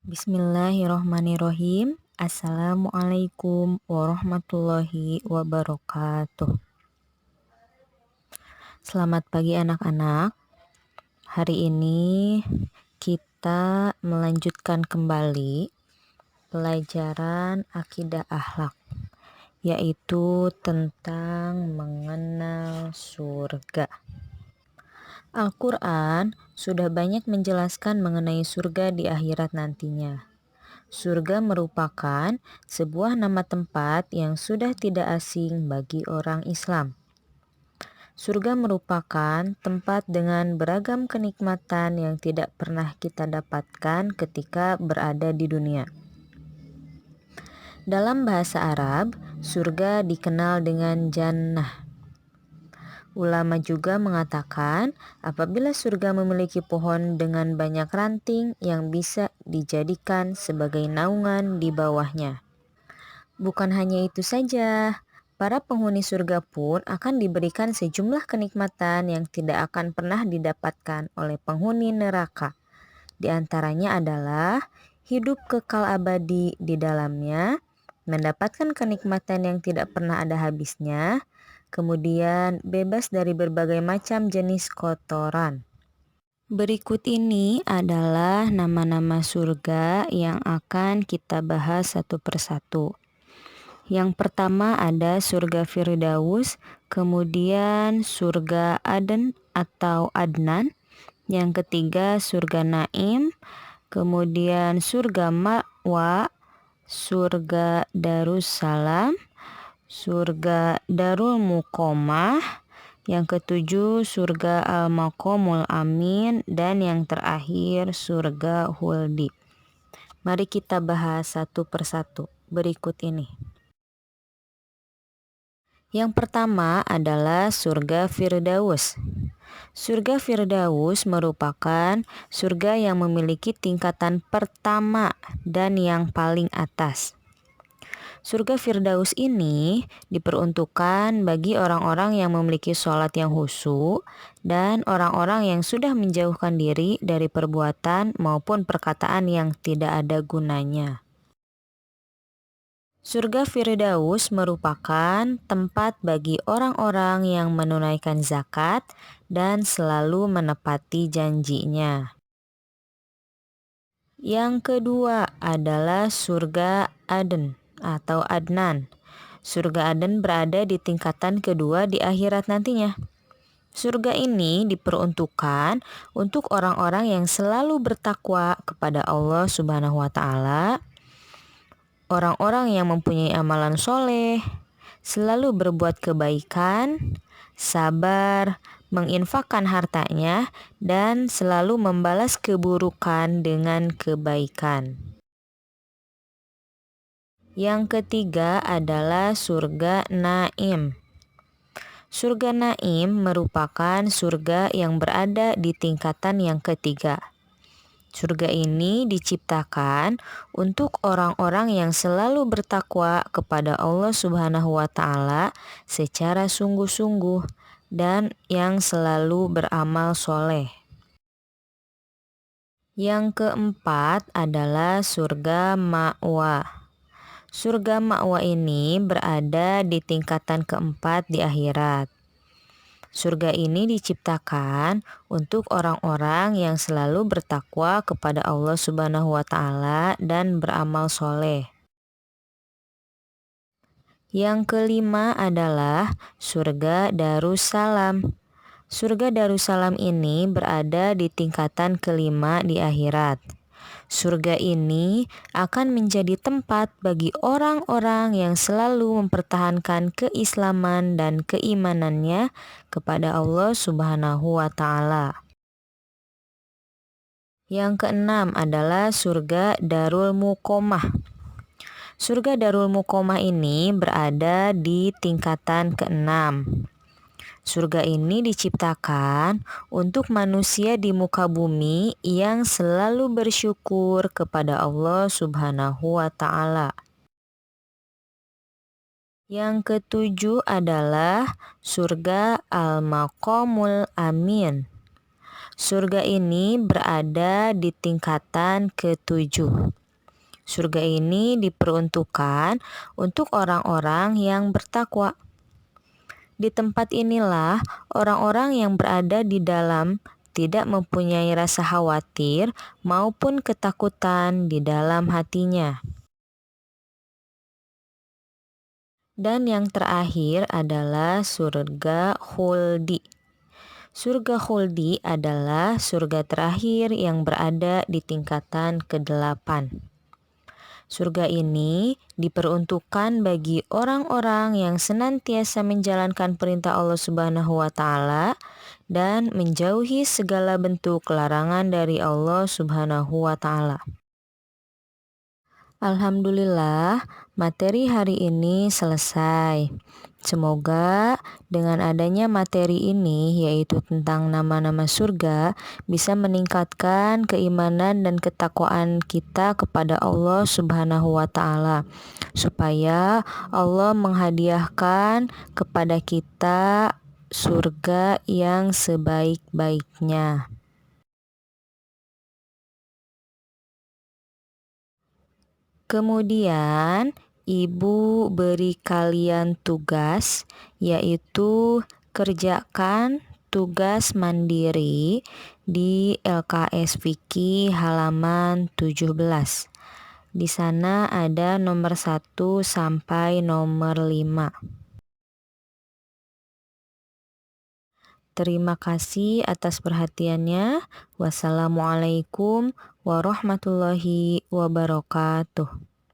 Bismillahirrohmanirrohim. Assalamualaikum warahmatullahi wabarakatuh. Selamat pagi anak-anak. Hari ini kita melanjutkan kembali pelajaran akidah akhlak, yaitu tentang mengenal surga. Al-Quran sudah banyak menjelaskan mengenai surga di akhirat nantinya. Surga merupakan sebuah nama tempat yang sudah tidak asing bagi orang Islam. Surga merupakan tempat dengan beragam kenikmatan yang tidak pernah kita dapatkan ketika berada di dunia. Dalam bahasa Arab, surga dikenal dengan jannah. Ulama juga mengatakan apabila surga memiliki pohon dengan banyak ranting yang bisa dijadikan sebagai naungan di bawahnya. Bukan hanya itu saja, para penghuni surga pun akan diberikan sejumlah kenikmatan yang tidak akan pernah didapatkan oleh penghuni neraka. Di antaranya adalah hidup kekal abadi di dalamnya, mendapatkan kenikmatan yang tidak pernah ada habisnya, kemudian bebas dari berbagai macam jenis kotoran. Berikut ini adalah nama-nama surga yang akan kita bahas satu persatu. Yang pertama ada surga Firdaus, kemudian surga Aden atau Adnan, yang ketiga surga Naim, kemudian surga Ma'wa, surga Darussalam, surga Darul Muqamah, yang ketujuh surga Al-Maqamul Amin, dan yang terakhir surga Huldi. Mari kita bahas satu persatu berikut ini. Yang pertama adalah surga Firdaus. Surga Firdaus merupakan surga yang memiliki tingkatan pertama dan yang paling atas. Surga Firdaus ini diperuntukkan bagi orang-orang yang memiliki sholat yang khusyuk dan orang-orang yang sudah menjauhkan diri dari perbuatan maupun perkataan yang tidak ada gunanya. Surga Firdaus merupakan tempat bagi orang-orang yang menunaikan zakat dan selalu menepati janjinya. Yang kedua adalah surga Aden atau Adnan. Surga Aden berada di tingkatan kedua di akhirat nantinya. Surga ini diperuntukkan untuk orang-orang yang selalu bertakwa kepada Allah Subhanahu wa Ta'ala, orang-orang yang mempunyai amalan soleh, selalu berbuat kebaikan, sabar, menginfakkan hartanya, dan selalu membalas keburukan dengan kebaikan. Yang ketiga adalah surga Naim. Surga Naim merupakan surga yang berada di tingkatan yang ketiga. Surga ini diciptakan untuk orang-orang yang selalu bertakwa kepada Allah Subhanahu wa Ta'ala secara sungguh-sungguh dan yang selalu beramal soleh. Yang keempat adalah surga Ma'wa. Surga Ma'wa ini berada di tingkatan keempat di akhirat. Surga ini diciptakan untuk orang-orang yang selalu bertakwa kepada Allah Subhanahu wa Ta'ala dan beramal soleh. Yang kelima adalah surga Darussalam. Surga Darussalam ini berada di tingkatan kelima di akhirat. Surga ini akan menjadi tempat bagi orang-orang yang selalu mempertahankan keislaman dan keimanannya kepada Allah Subhanahu wa Ta'ala. Yang keenam adalah surga Darul Muqamah. Surga Darul Muqamah ini berada di tingkatan keenam. Surga ini diciptakan untuk manusia di muka bumi yang selalu bersyukur kepada Allah Subhanahu wa Ta'ala. Yang ketujuh adalah surga Al-Maqamul Amin. Surga ini berada di tingkatan ke-7. Surga ini diperuntukkan untuk orang-orang yang bertakwa. Di tempat inilah orang-orang yang berada di dalam tidak mempunyai rasa khawatir maupun ketakutan di dalam hatinya. Dan yang terakhir adalah surga khuldi. Surga khuldi adalah surga terakhir yang berada di tingkatan ke-8. Surga ini diperuntukkan bagi orang-orang yang senantiasa menjalankan perintah Allah Subhanahu wa taala dan menjauhi segala bentuk larangan dari Allah Subhanahu wa taala. Alhamdulillah, materi hari ini selesai. Semoga dengan adanya materi ini, yaitu tentang nama-nama surga, bisa meningkatkan keimanan dan ketakwaan kita kepada Allah Subhanahu wa taala, supaya Allah menghadiahkan kepada kita surga yang sebaik-baiknya. Kemudian, Ibu beri kalian tugas, yaitu kerjakan tugas mandiri di LKS Fikih halaman 17. Di sana ada nomor 1 sampai nomor 5. Terima kasih atas perhatiannya. Wassalamualaikum warahmatullahi wabarakatuh.